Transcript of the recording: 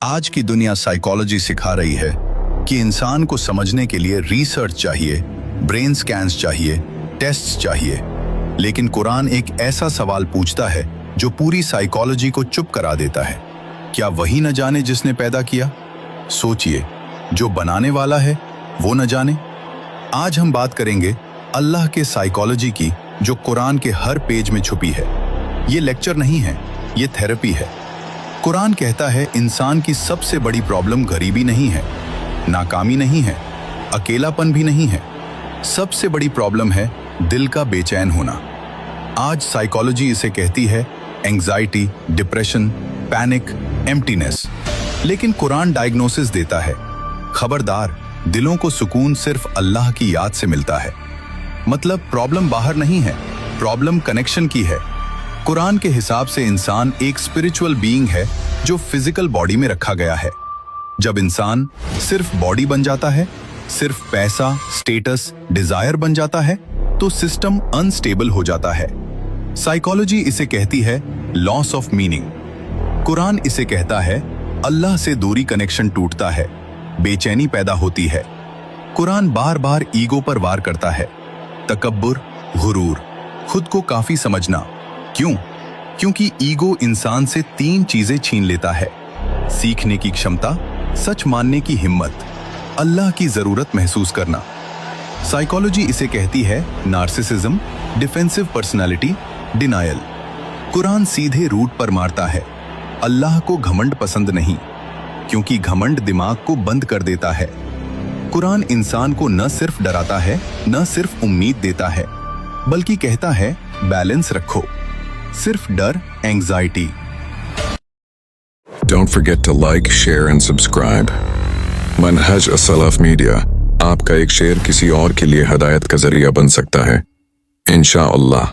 आज की दुनिया साइकोलॉजी सिखा रही है कि इंसान को समझने के लिए रिसर्च चाहिए, ब्रेन स्कैन्स चाहिए, टेस्ट्स चाहिए। लेकिन कुरान एक ऐसा सवाल पूछता है जो पूरी साइकोलॉजी को चुप करा देता है। क्या वही न जाने जिसने पैदा किया? सोचिए, जो बनाने वाला है वो न जाने। आज हम बात करेंगे अल्लाह के साइकोलॉजी की, जो कुरान के हर पेज में छुपी है। ये लेक्चर नहीं है, ये थेरेपी है। कुरान कहता है इंसान की सबसे बड़ी प्रॉब्लम गरीबी नहीं है, नाकामी नहीं है, अकेलापन भी नहीं है। सबसे बड़ी प्रॉब्लम है दिल का बेचैन होना। आज साइकोलॉजी इसे कहती है एंग्जाइटी, डिप्रेशन, पैनिक, एम्प्टीनेस। लेकिन कुरान डायग्नोसिस देता है, खबरदार, दिलों को सुकून सिर्फ अल्लाह की याद से मिलता है। मतलब प्रॉब्लम बाहर नहीं है, प्रॉब्लम कनेक्शन की है। कुरान के हिसाब से इंसान एक स्पिरिचुअल बीइंग है जो फिजिकल बॉडी में रखा गया है। जब इंसान सिर्फ बॉडी बन जाता है, सिर्फ पैसा, स्टेटस, डिजायर बन जाता है, तो सिस्टम अनस्टेबल हो जाता है। साइकोलॉजी इसे कहती है लॉस ऑफ मीनिंग। कुरान इसे कहता है अल्लाह से दूरी, कनेक्शन टूटता है, बेचैनी पैदा होती है। कुरान बार बार ईगो पर वार करता है, तकब्बुर, गुरूर, खुद को काफी समझना। क्यों? क्योंकि ईगो इंसान से 3 चीजें छीन लेता है: सीखने की क्षमता, सच मानने की हिम्मत, अल्लाह की जरूरत महसूस करना। साइकोलॉजी इसे कहती है narcissism, defensive personality, denial. Quran सीधे रूट पर मारता है, अल्लाह को घमंड पसंद नहीं, क्योंकि घमंड दिमाग को बंद कर देता है। कुरान इंसान को न सिर्फ डराता है, न सिर्फ उम्मीद देता है, बल्कि कहता है बैलेंस रखो। सिर्फ डर, anxiety. Don't forget to like, share and subscribe. मनहज असलफ मीडिया, आपका एक शेयर किसी और के लिए हदायत का जरिया बन सकता है, इंशाअल्लाह।